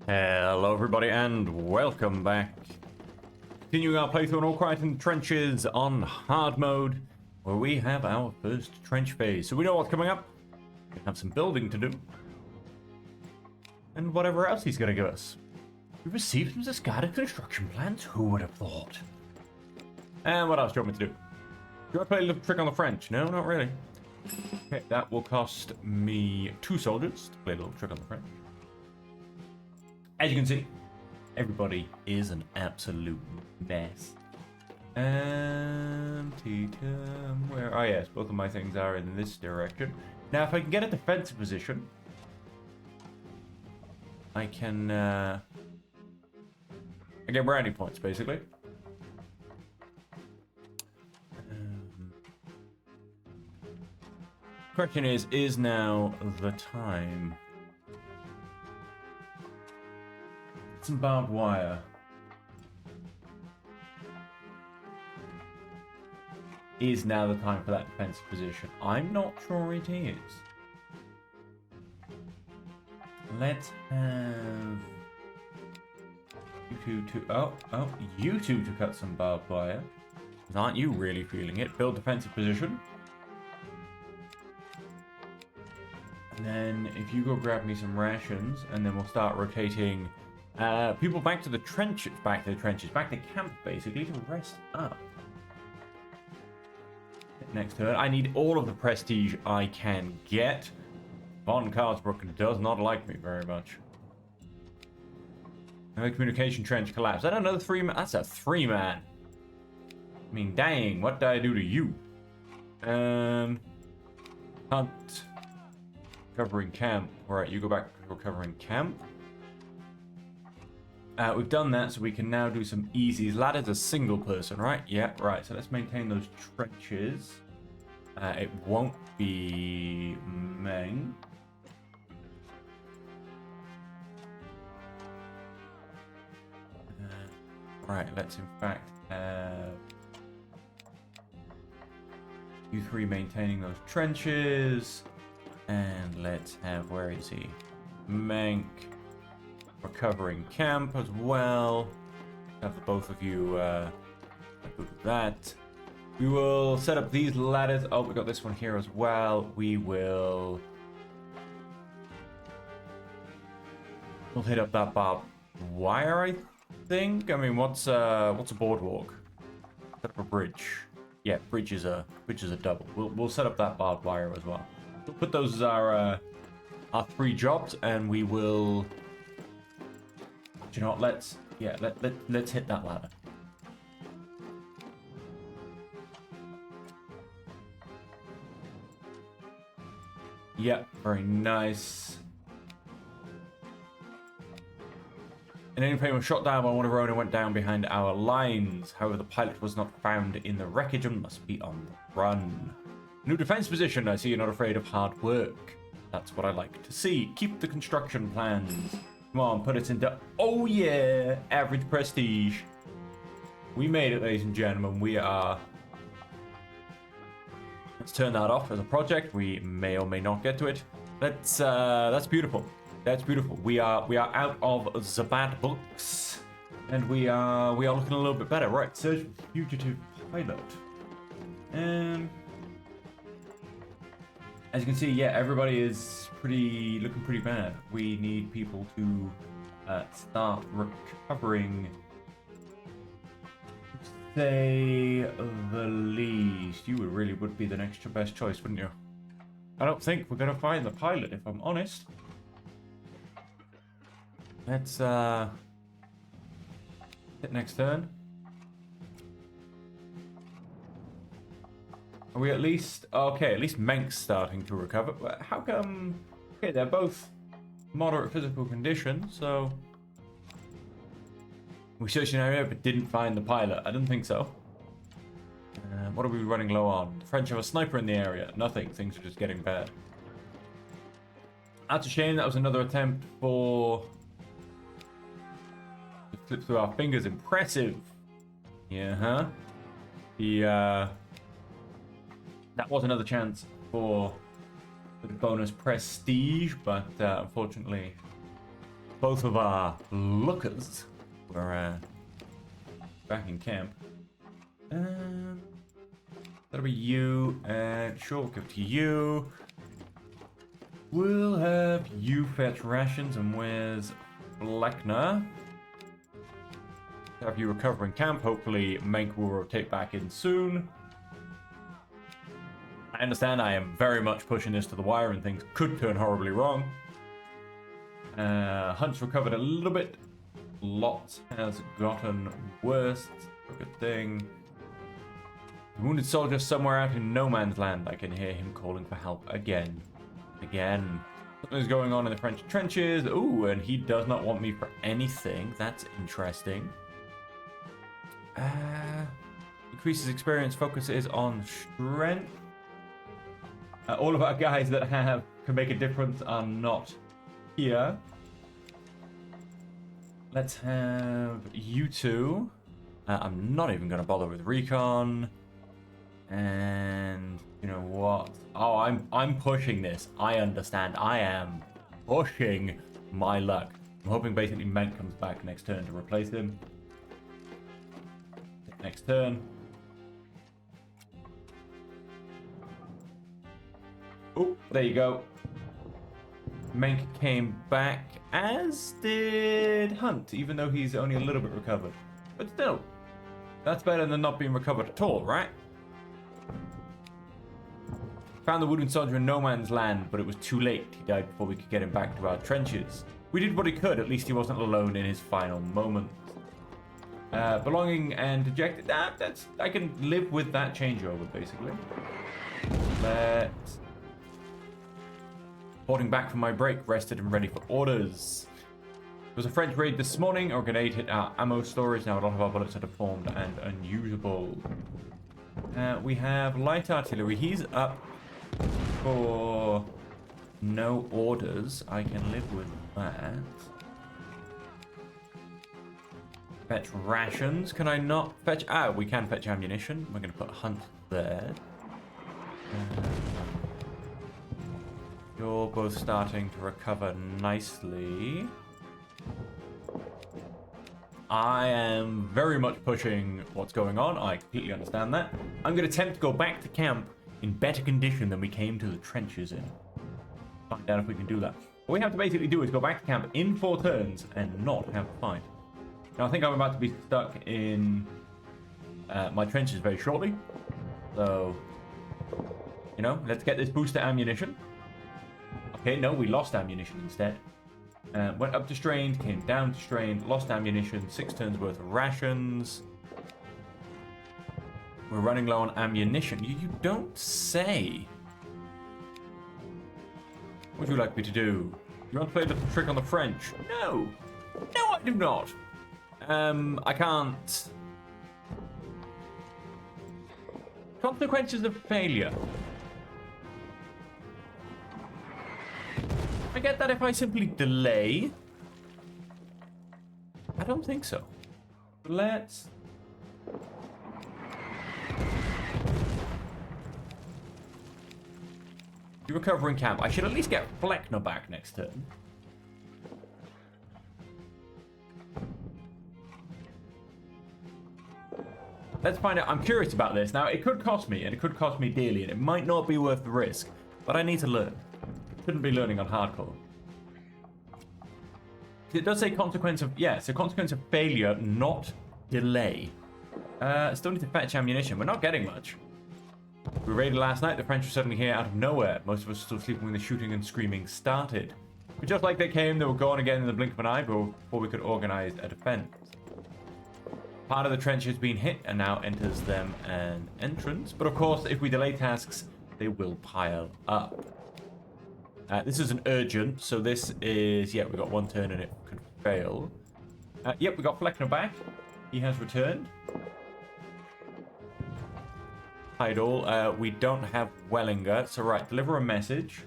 Hello everybody and welcome back. Continuing our playthrough on All Quiet in the Trenches on hard mode, where we have our first trench phase. So we know what's coming up. We have some building to do. And whatever else he's going to give us. We received some discarded construction plans? Who would have thought? And what else do you want me to do? Do I play a little trick on the French? No, not really. Okay, that will cost me 2 soldiers to play a little trick on the French. As you can see, everybody is an absolute mess. And where? Oh yes, both of my things are in this direction. Now, if I can get a defensive position, I can I get brownie points basically. Question is now the time? Some barbed wire. Is now the time for that defensive position? I'm not sure it is. Let's have you two to you two to cut some barbed wire. Aren't you really feeling it? Build defensive position. And then if you go grab me some rations, and then we'll start rotating people back to the trenches, back to camp, basically, to rest up. Next turn, I need all of the prestige I can get. Von Karlsbrook does not like me very much. The communication trench collapsed. I don't know, that's a 3-man. I mean, dang, what did I do to you? Hunt. Covering camp. Alright, you go back to covering camp. We've done that, so we can now do some easies. Ladder's a single person, right? Yeah, right. So let's maintain those trenches. It won't be Meng. Right, let's in fact have you three maintaining those trenches. And let's have, where is he? Menk. Recovering camp as well. Have the both of you do that. We will set up these ladders. Oh, we got this one here as well. We'll hit up that barbed wire, I think. I mean, what's a boardwalk? Set up a bridge. Yeah, bridge is a double. We'll set up that barbed wire as well. We'll put those as our 3 jobs, and we will. You know what? Let's hit that ladder. Yep, very nice. An enemy plane was shot down by one of our own and went down behind our lines. However, the pilot was not found in the wreckage and must be on the run. New defense position. I see you're not afraid of hard work. That's what I like to see. Keep the construction plans. Come on, put it into... Oh, yeah. Average prestige. We made it, ladies and gentlemen. We are... Let's turn that off as a project. We may or may not get to it. That's beautiful. That's beautiful. We are out of the bad books. And we are looking a little bit better. Right, search fugitive pilot. And... As you can see, yeah, everybody is looking pretty bad. We need people to start recovering, to say the least. You would be the next best choice, wouldn't you? I don't think we're gonna find the pilot, if I'm honest. Let's hit next turn. Are we at least... Okay, at least Menk's starting to recover. But how come... Okay, they're both moderate physical condition, so... We searched an area but didn't find the pilot. I didn't think so. What are we running low on? The French have a sniper in the area. Nothing. Things are just getting bad. That's a shame. That was another attempt for... to flip through our fingers. Impressive. Yeah, huh? That was another chance for the bonus prestige, but unfortunately both of our lookers were back in camp. That'll be you, and sure, we'll give it to you. We'll have you fetch rations, and where's Fleckner? Have you recover in camp. Hopefully, Menk will rotate back in soon. I understand I am very much pushing this to the wire, and things could turn horribly wrong. Hunt's recovered a little bit. Lots has gotten worse. A good thing. The wounded soldier somewhere out in no man's land. I can hear him calling for help again. Something's going on in the French trenches. Ooh, and he does not want me for anything. That's interesting. Increases experience. Focus is on strength. All of our guys that can make a difference are not here. Let's have you two. I'm not even going to bother with recon. And you know what? Oh, I'm pushing this. I understand. I am pushing my luck. I'm hoping basically Menk comes back next turn to replace him. Next turn. Oh, there you go. Menk came back, as did Hunt, even though he's only a little bit recovered. But still, that's better than not being recovered at all, right? Found the wounded soldier in no man's land, but it was too late. He died before we could get him back to our trenches. We did what he could. At least he wasn't alone in his final moments. Belonging and dejected. I can live with that changeover, basically. Let's... Boarding back from my break, rested and ready for orders. There was a French raid this morning. Our grenade hit our ammo storage. Now a lot of our bullets are deformed and unusable. We have light artillery. He's up for no orders. I can live with that. Fetch rations. Can I not fetch? Ah, we can fetch ammunition. We're going to put Hunt there. You're both starting to recover nicely. I am very much pushing what's going on. I completely understand that. I'm going to attempt to go back to camp in better condition than we came to the trenches in. Find out if we can do that. What we have to basically do is go back to camp in 4 turns and not have a fight. Now, I think I'm about to be stuck in my trenches very shortly. So, you know, let's get this booster ammunition. Okay, no, we lost ammunition instead. Went up to strained, came down to strained, lost ammunition, 6 turns worth of rations. We're running low on ammunition. You don't say. What would you like me to do? You want to play a little trick on the French? No. No, I do not. I can't. Consequences of failure. I get that if I simply delay. I don't think so. Let's... You recover in camp. I should at least get Fleckner back next turn. Let's find out. I'm curious about this. Now, it could cost me, and it could cost me dearly, and it might not be worth the risk, but I need to learn. Shouldn't be learning on hardcore. It does say consequence of... Yeah, so consequence of failure, not delay. Still need to fetch ammunition. We're not getting much. We raided last night. The French were suddenly here out of nowhere. Most of us were still sleeping when the shooting and screaming started. But just like they came, they were gone again in the blink of an eye before we could organize a defense. Part of the trench has been hit and now enters them an entrance. But of course, if we delay tasks, they will pile up. This is an urgent, so this is... Yeah, we got 1 turn and it could fail. Yep, we got Fleckner back. He has returned. Hide all. We don't have Wellinger, so right, deliver a message.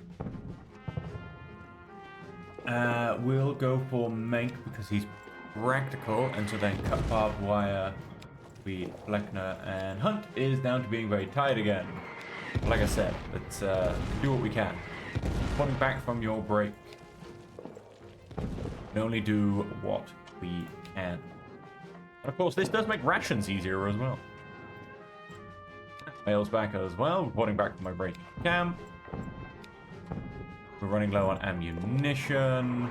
We'll go for Menk because he's practical, and so then cut barbed wire. We Fleckner and Hunt is down to being very tired again. Like I said, let's do what we can. Pulling back from your break. We only do what we can. And of course, this does make rations easier as well. Mail's back as well. Reporting back from my break camp. We're running low on ammunition.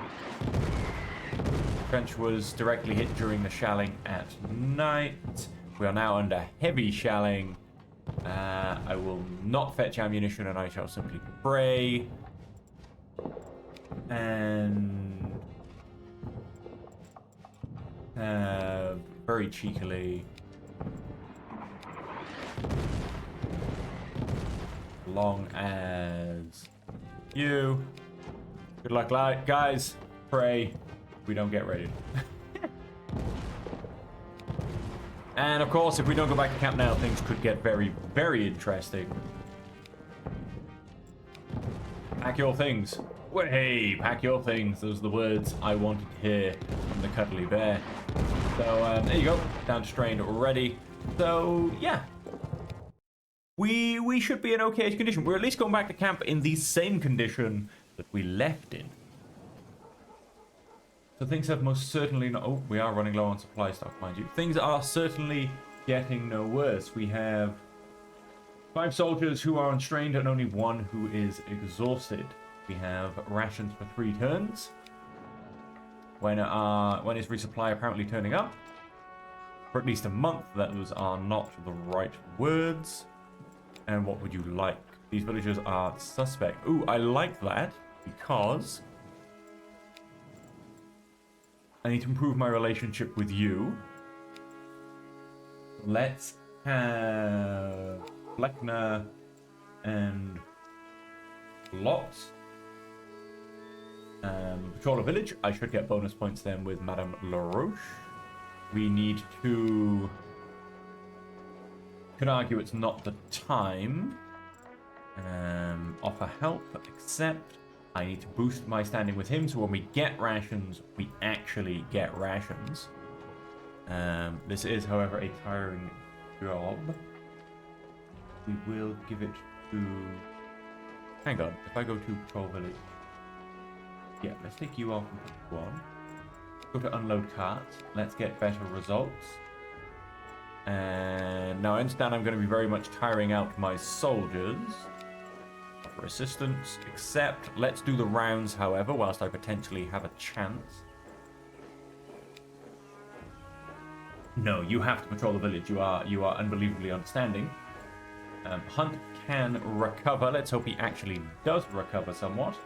Trench was directly hit during the shelling at night. We are now under heavy shelling. I will not fetch ammunition and I shall simply pray. And very cheekily, long as you. Good luck, guys. Pray we don't get raided. And of course, if we don't go back to camp now, things could get very, very interesting. Pack your things. Hey, pack your things. Those are the words I wanted to hear from the cuddly bear. So there you go. Down to strained already. So yeah, we should be in okay condition. We're at least going back to camp in the same condition that we left in. So things have most certainly not... Oh, we are running low on supply stock, mind you. Things are certainly getting no worse. We have 5 soldiers who are unstrained and only 1 who is exhausted. We have rations for 3 turns. When is resupply apparently turning up? For at least a month, those are not the right words. And what would you like? These villagers are suspect. Ooh, I like that because I need to improve my relationship with you. Let's have Fleckner and Lots. Patrol a village. I should get bonus points then with Madame LaRoche. We need to... Could argue it's not the time. Offer help. Accept. I need to boost my standing with him, so when we get rations, we actually get rations. This is, however, a tiring job. We will give it to... Hang on, if I go to Patrol Village... Yeah, let's take you off and put you on. Go to Unload Carts. Let's get better results. And now I understand I'm going to be very much tiring out my soldiers. For assistance, except let's do the rounds, however, whilst I potentially have a chance. No, you have to patrol the village. You are unbelievably understanding. Hunt can recover. Let's hope he actually does recover somewhat.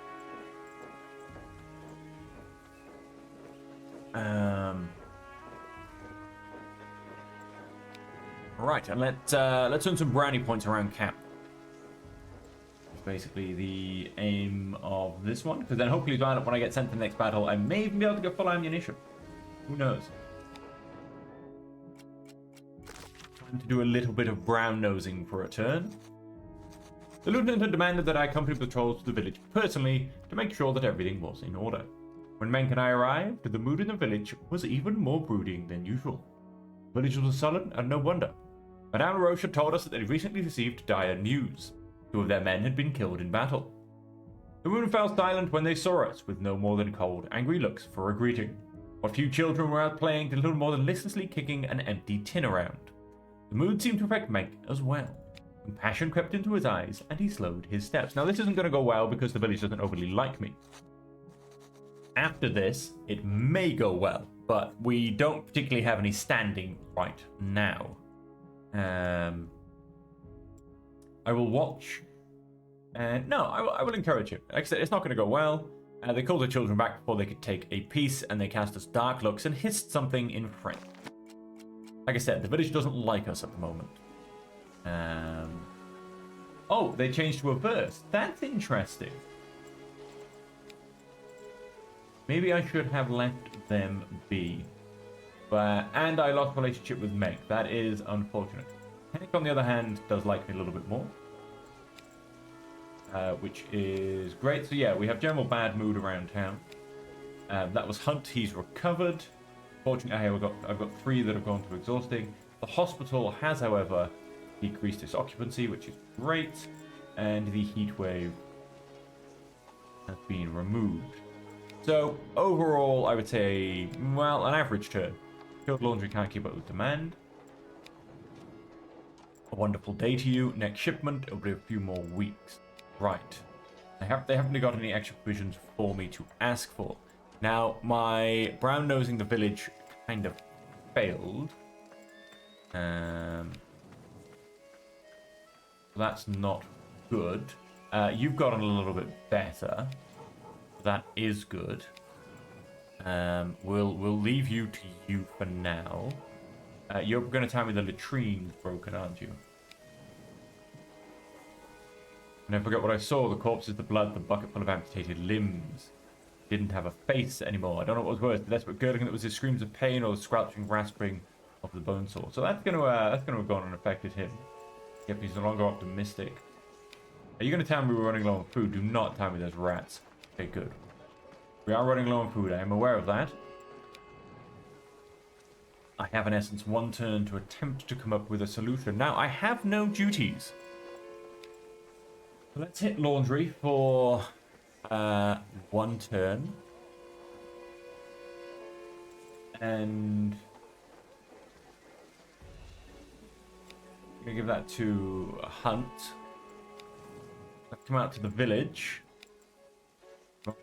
Right, and let's earn some brownie points around camp. Basically the aim of this one, because then hopefully when I get sent to the next battle, I may even be able to get full ammunition. Who knows? Time to do a little bit of brown nosing for a turn. The lieutenant had demanded that I accompany patrols to the village personally to make sure that everything was in order. When Menk and I arrived, the mood in the village was even more brooding than usual. The village was sullen, and no wonder. Madame Roche had told us that they recently received dire news. 2 of their men had been killed in battle. The women fell silent when they saw us, with no more than cold, angry looks for a greeting. What few children were out playing did little more than listlessly kicking an empty tin around. The mood seemed to affect Menk as well. Compassion crept into his eyes, and he slowed his steps. Now, this isn't going to go well because the village doesn't overly like me. After this, it may go well, but we don't particularly have any standing right now. I will watch. No, I will encourage him. Like I said, it's not going to go well. They called the children back before they could take a piece, and they cast us dark looks and hissed something in French. Like I said, the village doesn't like us at the moment. Oh, they changed to a verse. That's interesting. Maybe I should have left them be. And I lost relationship with Meg. That is unfortunate. Hennick, on the other hand, does like me a little bit more. Which is great. So yeah, we have general bad mood around town. That was Hunt. He's recovered. Fortunately, I've got 3 that have gone to exhausting. The hospital has, however, decreased its occupancy, which is great. And the heat wave has been removed. So overall, I would say, well, an average turn. Field laundry can't keep up with demand. A wonderful day to you. Next shipment, it'll be a few more weeks. Right. They haven't got any extra provisions for me to ask for. Now, my brown nosing the village kind of failed. That's not good. You've gotten a little bit better. That is good. We'll leave you to you for now. You're going to tell me the latrine's broken, aren't you? And I forget what I saw. The corpses, the blood, the bucket full of amputated limbs. Didn't have a face anymore. I don't know what was worse, the desperate gurgling that was his screams of pain or the squelching, rasping of the bone saw. So that's gonna have gone and affected him. Yep, he's no longer optimistic. Are you gonna tell me we're running low on food? Do not tell me there's rats. Okay, good. We are running low on food. I am aware of that. I have in essence one turn to attempt to come up with a solution. Now I have no duties. Let's hit laundry for one turn. And I'm gonna give that to Hunt. Let's come out to the village.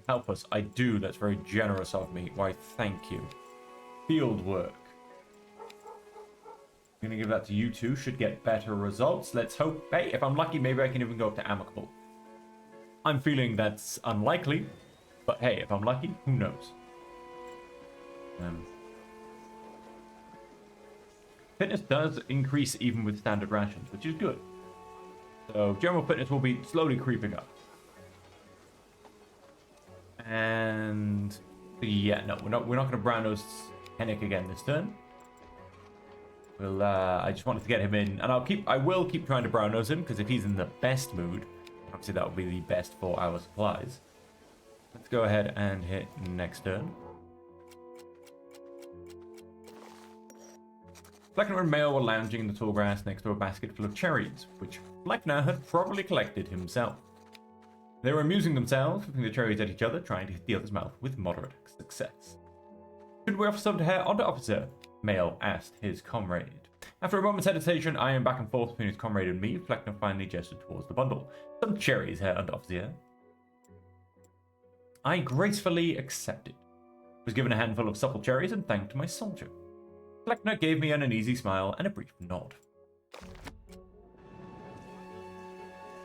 Help us. I do. That's very generous of me. Why, thank you. Field work. I'm gonna give that to you two. Should get better results. Let's hope. Hey, if I'm lucky, maybe I can even go up to amicable. I'm feeling that's unlikely, but hey, if I'm lucky, who knows? Fitness does increase even with standard rations, which is good. So general fitness will be slowly creeping up. And yeah, no, we're not going to brown nose Hennick again this turn. We'll I just wanted to get him in, and I will keep trying to brown nose him, because if he's in the best mood, obviously that will be the best for our supplies. Let's go ahead and hit next turn. Fleckner and Mayo were lounging in the tall grass next to a basket full of cherries, which Fleckner had probably collected himself. They were amusing themselves, flipping the cherries at each other, trying to hit the other's mouth with moderate success. Should we offer some to Herr Officer? Mayo asked his comrade. After a moment's hesitation, eyeing back and forth between his comrade and me, Fleckner finally gestured towards the bundle. Some cherries, Herr Officer. I gracefully accepted. Was given a handful of supple cherries and thanked my soldier. Fleckner gave me an uneasy smile and a brief nod.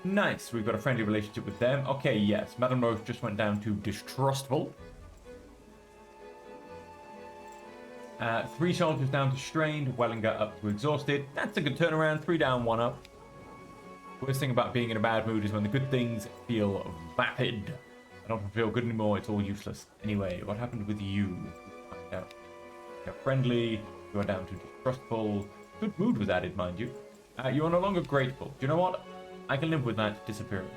Nice, we've got a friendly relationship with them. Okay, yes, Madame Rose just went down to distrustful. 3 soldiers down to strained, Wellinger up to exhausted. That's a good turnaround, 3 down, 1 up. Worst thing about being in a bad mood is when the good things feel vapid. I don't feel good anymore, it's all useless. Anyway, what happened with you? Find out. You're friendly, you are down to distrustful. Good mood was added, mind you. You are no longer grateful. Do you know what? I can live with that disappearing.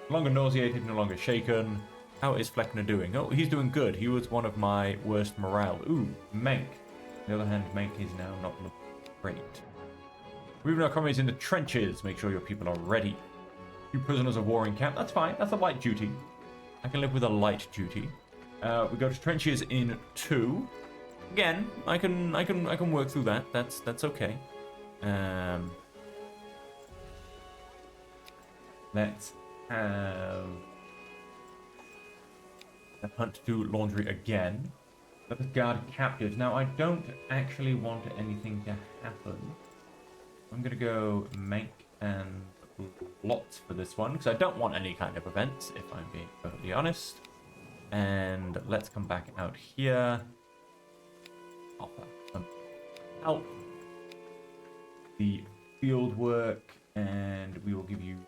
No longer nauseated, no longer shaken. How is Fleckner doing? Oh, he's doing good. He was one of my worst morale. Ooh, Menk. On the other hand, Menk is now not looking great. Moving our comrades in the trenches. Make sure your people are ready. You prisoners of war in camp. That's fine. That's a light duty. I can live with a light duty. We go to trenches in 2. Again, I can work through that. That's okay. Let's have a hunt to laundry again. Let us guard captives. Now, I don't actually want anything to happen. I'm going to go make and lots for this one, because I don't want any kind of events, if I'm being perfectly honest. And let's come back out here. Offer some help. The field work, and we will give you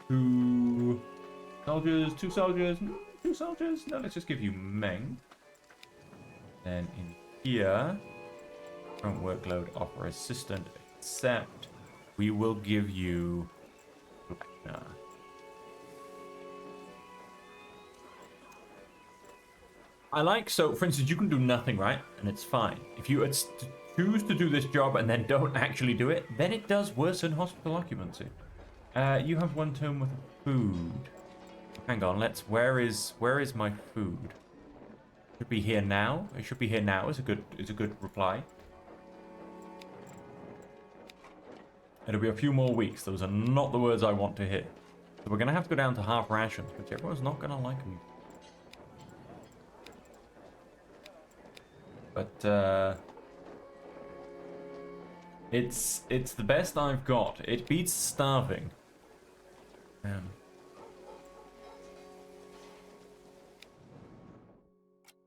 2 soldiers, 2 soldiers, 2 soldiers. No, let's just give you Meng. Then in here, current workload, offer assistant, accept. We will give you. I like, so for instance, you can do nothing, right? And it's fine. If you choose to do this job and then don't actually do it, then it does worsen hospital occupancy. You have 1 turn with food. Hang on, where is my food? Should be here now. It should be here now is a good reply. It'll be a few more weeks. Those are not the words I want to hear. So we're gonna have to go down to half rations, which everyone's not gonna like them. But it's the best I've got. It beats starving.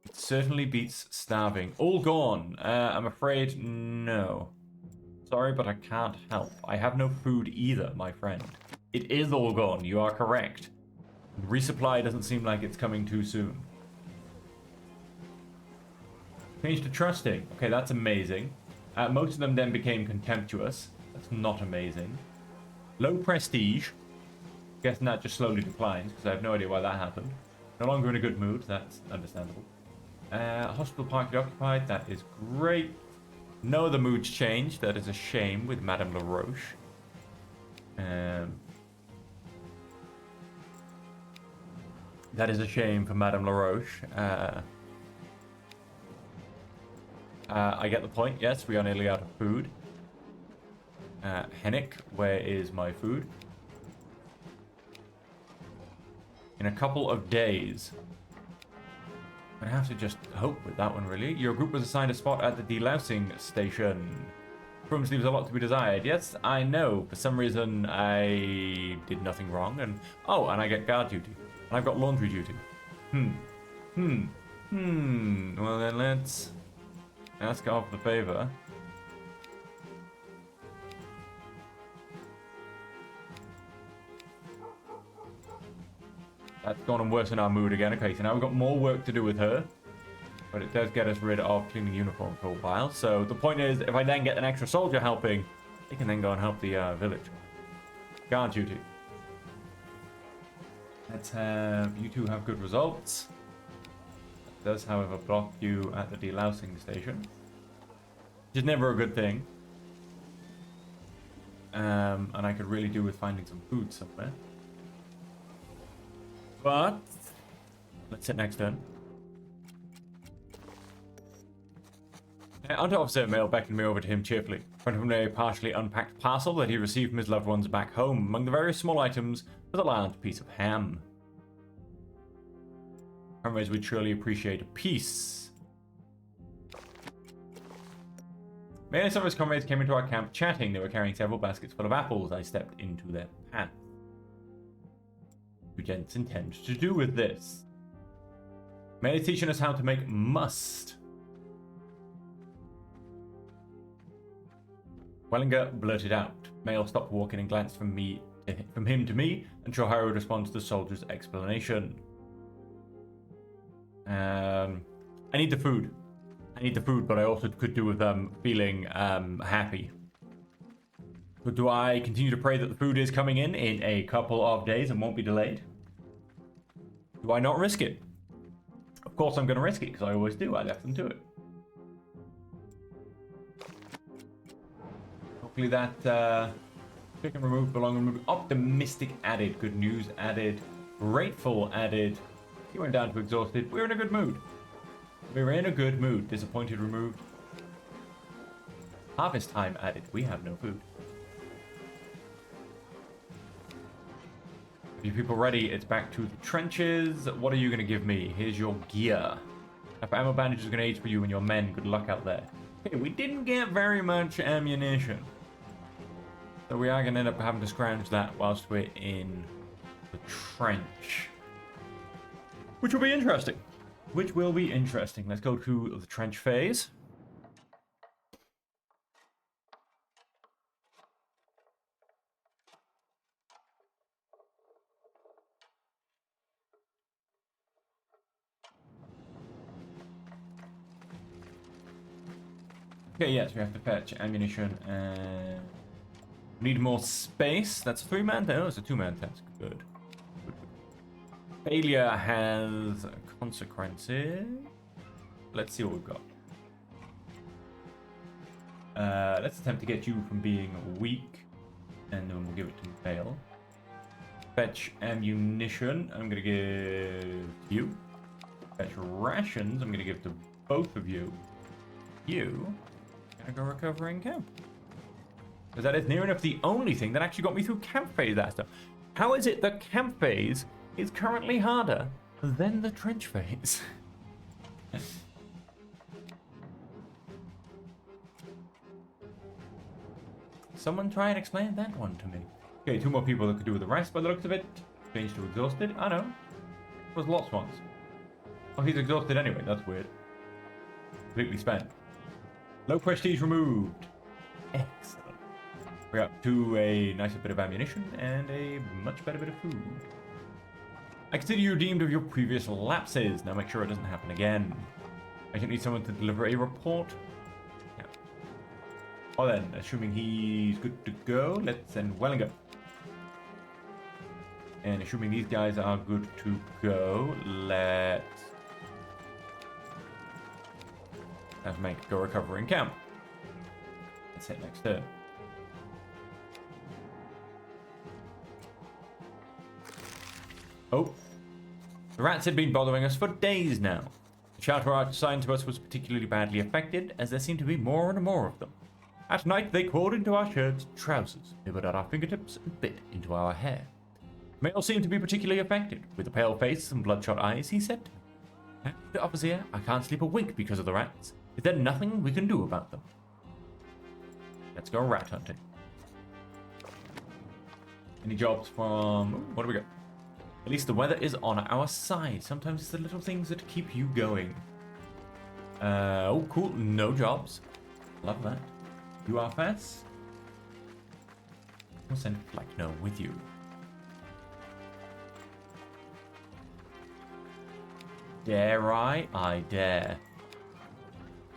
It certainly beats starving. All gone. I'm afraid no. Sorry, but I can't help. I have no food either, my friend. It is all gone. You are correct. Resupply doesn't seem like it's coming too soon. Change to trusting. Okay, that's amazing. Most of them then became contemptuous. That's not amazing. Low prestige. Guessing that just slowly declines, because I have no idea why that happened. No longer in a good mood. That's understandable. Hospital partly occupied. That is great. No other moods changed. That is a shame with Madame LaRoche. That is a shame for Madame LaRoche. I get the point. Yes, we are nearly out of food. Hennick, where is my food? In a couple of days. I have to just hope with that one, really. Your group was assigned a spot at the delousing station. Rooms leaves a lot to be desired. Yes, I know. For some reason, I did nothing wrong. And I get guard duty. And I've got laundry duty. Well, then let's ask off the favor. That's gone and worsened our mood again. Okay, so now we've got more work to do with her. But it does get us rid of cleaning uniform for a while. So the point is, if I then get an extra soldier helping, they can then go and help the village. Guard duty. Let's have you two have good results. It does, however, block you at the delousing station. Which is never a good thing. And I could really do with finding some food somewhere. But let's hit next turn. Under Officer Mail beckoned me over to him cheerfully. In front of him lay a partially unpacked parcel that he received from his loved ones back home. Among the various small items was a large piece of ham. Comrades would surely appreciate a piece. Many of his comrades came into our camp chatting. They were carrying several baskets full of apples. I stepped into their path. What do gents intend to do with this? Many teaching us how to make must. Wellinger blurted out. Mail stopped walking and glanced from him to me, and Shohara would respond to the soldier's explanation. I need the food. I need the food, but I also could do with feeling happy. But do I continue to pray that the food is coming in a couple of days and won't be delayed? Do I not risk it? Of course I'm going to risk it, because I always do. I left them to it. Hopefully that chicken removed, belong removed, optimistic added, good news added, grateful added. He went down to exhausted. We're in a good mood. We're in a good mood. Disappointed removed. Harvest time added. We have no food. Are you people ready? It's back to the trenches. What are you going to give me? Here's your gear. If ammo bandages are going to age for you and your men, good luck out there. Okay, we didn't get very much ammunition. So we are going to end up having to scrounge that whilst we're in the trench. Which will be interesting. Which will be interesting. Let's go to the trench phase. Okay, yes, we have to fetch ammunition and need more space. That's a 3-man task. Oh, it's a 2-man task. Good. Failure has consequences. Let's see what we've got. Let's attempt to get you from being weak, and then we'll give it to fail. Fetch ammunition. I'm gonna give you. Fetch rations. I'm gonna give to both of you. You gonna go recover in camp. Because that is near enough the only thing that actually got me through camp phase last time. How is it that camp phase is currently harder than the trench phase? Someone try and explain that one to me. Okay, 2 more people that could do with the rest by the looks of it. Changed to exhausted. I know. It was lots once. Oh, he's exhausted anyway. That's weird. Completely spent. Low prestige removed. Excellent. We're up to a nicer bit of ammunition and a much better bit of food. I consider you redeemed of your previous lapses. Now make sure it doesn't happen again. I just need someone to deliver a report. Yeah. Well then, assuming he's good to go, let's send Wellinger. And assuming these guys are good to go, let's have Mank go recover in camp. Let's hit next turn. Oh, the rats had been bothering us for days now. The shelter assigned to us was particularly badly affected, as there seemed to be more and more of them. At night, they crawled into our shirts, trousers, nibbled at our fingertips, and bit into our hair. The male seemed to be particularly affected. With a pale face and bloodshot eyes, he said, "Officer, I can't sleep a wink because of the rats. Is there nothing we can do about them?" Let's go rat hunting. Any jobs from... what do we got? At least the weather is on our side. Sometimes it's the little things that keep you going. Oh, cool. No jobs. Love that. You are fast. We'll send Fleckno with you. Dare I? I dare.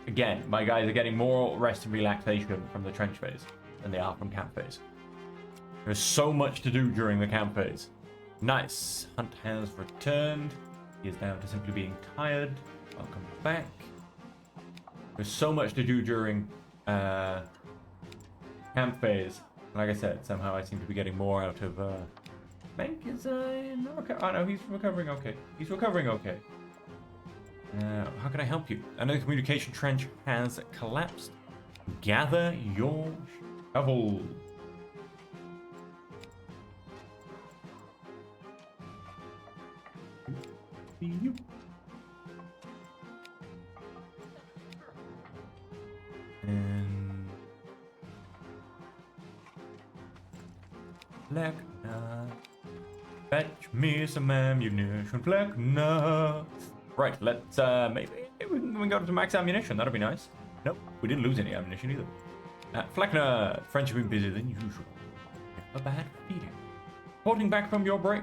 Again, my guys are getting more rest and relaxation from the trench phase than they are from camp phase. There's so much to do during the camp phase. Nice. Hunt has returned. He is down to simply being tired. Welcome back. There's so much to do during camp phase. Like I said, somehow I seem to be getting more out of... Mank is not oh no, he's recovering okay. He's recovering okay. How can I help you? I know the communication trench has collapsed. Gather your shovel. You. And Fleckna, fetch me some ammunition, Fleckna. Right, let's maybe we can go to max ammunition. That'd be nice. Nope, we didn't lose any ammunition either. Fleckna, French have been busier than usual. A bad feeling. Reporting back from your break.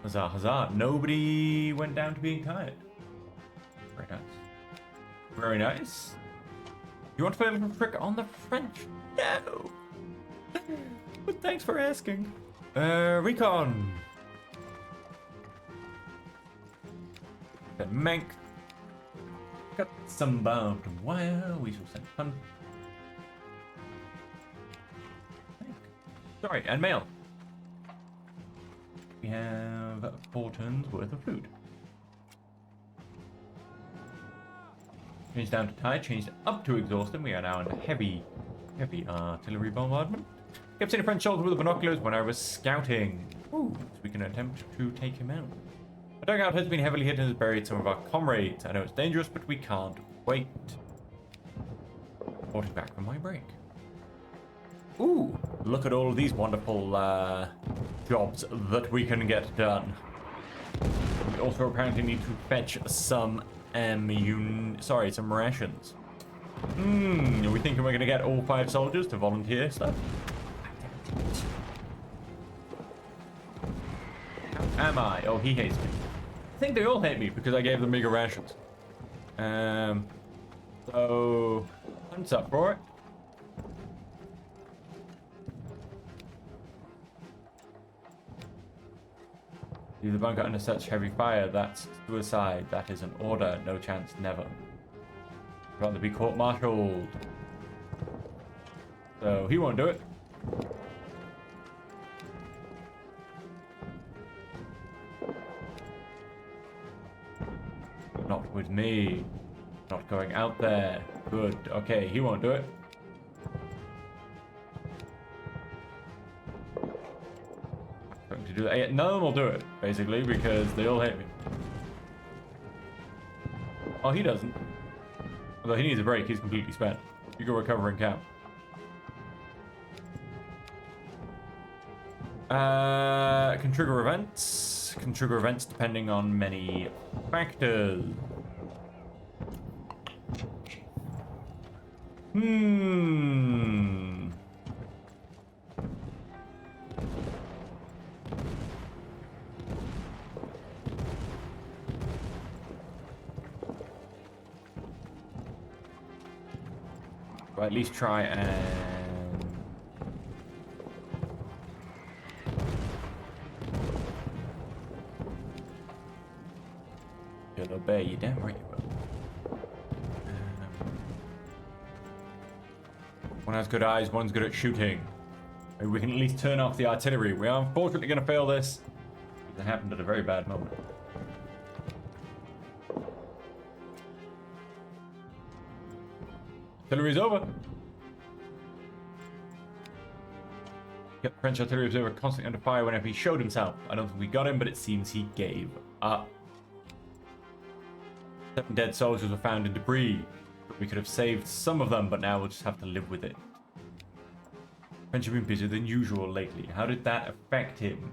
Huzzah, huzzah. Nobody went down to being tired. Very nice. Very nice. You want to play a little trick on the French? No. But thanks for asking. Recon. Mank. Got some barbed wire. We shall send fun. Sorry, and mail. We have 4 turns worth of food. Changed down to tired, changed up to exhausted. We are now under heavy artillery bombardment. Kept seeing a French soldier with the binoculars when I was scouting. Ooh, so we can attempt to take him out. The dugout has been heavily hit and has buried some of our comrades. I know it's dangerous, but we can't wait. Reporting back from my break. Ooh, look at all of these wonderful jobs that we can get done. We also apparently need to fetch some some rations. Are we thinking we're gonna get all 5 soldiers to volunteer stuff? How am I? Oh, he hates me. I think they all hate me because I gave them bigger rations. So thumbs up for it. Leave the bunker under such heavy fire. That's suicide. That is an order. No chance, never. I'd rather be court-martialed. So he won't do it. Not with me. Not going out there. Good. Okay, he won't do it. Going to do that. Yeah, none of them will do it, basically, because they all hate me. Oh, he doesn't. Although he needs a break, he's completely spent. You go recover in camp. Can trigger events. Can trigger events depending on many factors. Or at least try and... You'll obey, you damn right you will. One has good eyes, one's good at shooting. Maybe we can at least turn off the artillery. We are unfortunately going to fail this. It happened at a very bad moment. Artillery's over. Yep, French artillery observer constantly under fire whenever he showed himself. I don't think we got him, but it seems he gave up. 7 dead soldiers were found in debris. We could have saved some of them, but now we'll just have to live with it. French have been busier than usual lately. How did that affect him?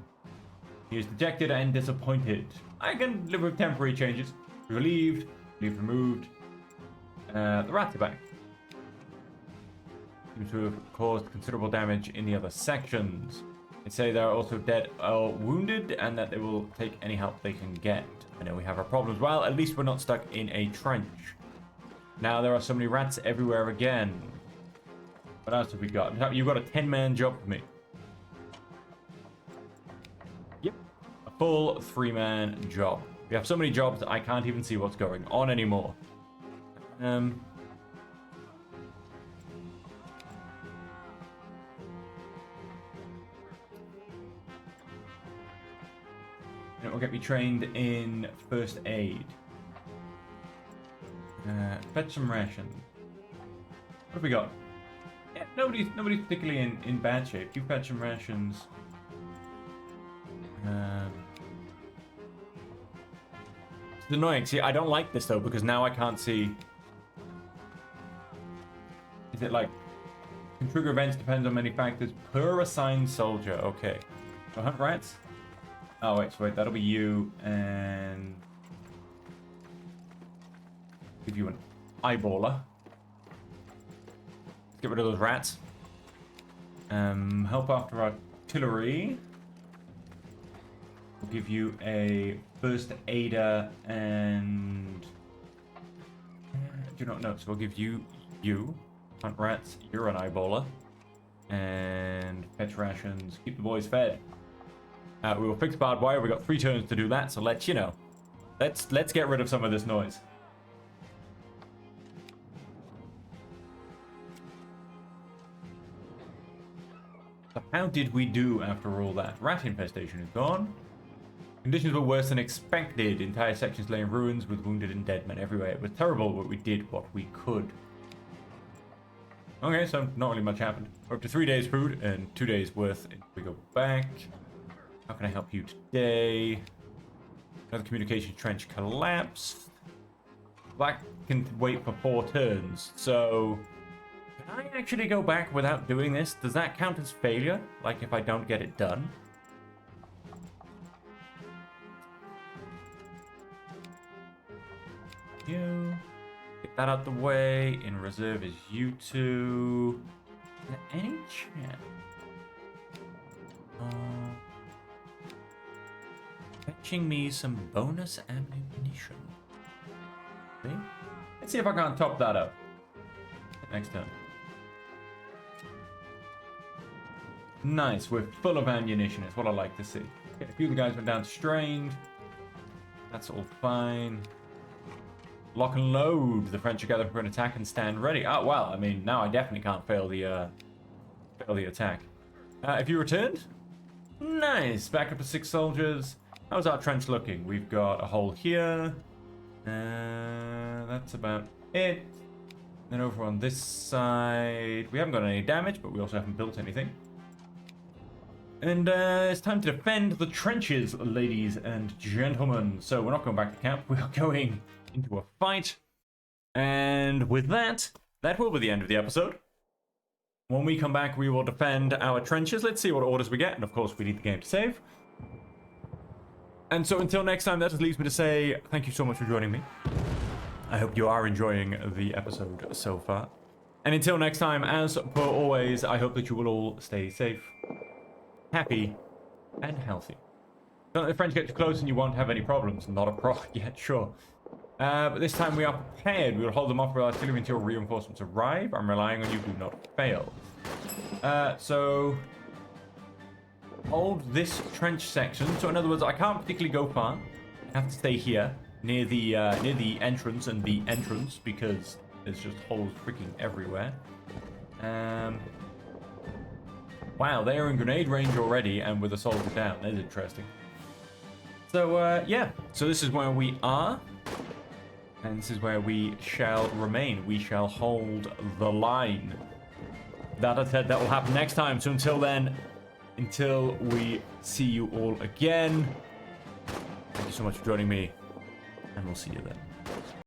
He is dejected and disappointed. I can live with temporary changes. Relieved, leave removed. The rats are back. Seems to have caused considerable damage in the other sections. They say they're also dead or wounded, and that they will take any help they can get. I know we have our problems. Well, at least we're not stuck in a trench. Now there are so many rats everywhere again. What else have we got? You've got a 10-man job for me. Yep. A full 3-man job. We have so many jobs that I can't even see what's going on anymore. It will get me trained in first aid. Fetch some rations. What have we got? Yeah, nobody's particularly in bad shape. You fetch some rations. It's annoying. See, I don't like this though because now I can't see. Is it like can trigger events depends on many factors per assigned soldier? Okay. So hunt rats. Oh wait, so wait, that'll be you and give you an eyeballer. Let's get rid of those rats. Help after artillery. We'll give you a first aider and do not know. So we'll give you hunt rats. You're an eyeballer and fetch rations. Keep the boys fed. We will fix barbed wire. We got 3 turns to do that. So let's let's get rid of some of this noise. So how did we do after all that? Rat infestation is gone. Conditions were worse than expected. Entire sections lay in ruins with wounded and dead men everywhere. It was terrible, but we did what we could. Okay, so not really much happened. We're up to 3 days food and 2 days worth. We go back. How can I help you today? Another communication trench collapsed. That can wait for 4 turns. So, can I actually go back without doing this? Does that count as failure? Like if I don't get it done? You. Get that out the way. In reserve is you 2. Is there any chance? Fetching me some bonus ammunition. See? Let's see if I can't top that up. Next turn. Nice, we're full of ammunition. It's what I like to see. Okay, a few of the guys went down strained. That's all fine. Lock and load. The French are gathered for an attack and stand ready. Oh well, I mean now I definitely can't fail the attack. If you returned, nice. Back up to 6 soldiers. How's our trench looking? We've got a hole here. That's about it. Then over on this side, we haven't got any damage, but we also haven't built anything. And it's time to defend the trenches, ladies and gentlemen. So we're not going back to camp. We are going into a fight. And with that, that will be the end of the episode. When we come back, we will defend our trenches. Let's see what orders we get. And of course, we need the game to save. And so until next time, that just leaves me to say thank you so much for joining me. I hope you are enjoying the episode so far. And until next time, as per always, I hope that you will all stay safe, happy, and healthy. Don't let the French get too close and you won't have any problems. Not a pro yet, sure. But this time we are prepared. We will hold them off for artillery until reinforcements arrive. I'm relying on you. Do not fail. So hold this trench section. So in other words, I can't particularly go far. I have to stay here near the entrance and the entrance because there's just holes freaking everywhere. Wow, they are in grenade range already, and with a soldier down. That is interesting. So yeah, so this is where we are. And this is where we shall remain. We shall hold the line. That I said, that will happen next time. So until then, until we see you all again, thank you so much for joining me, and we'll see you then.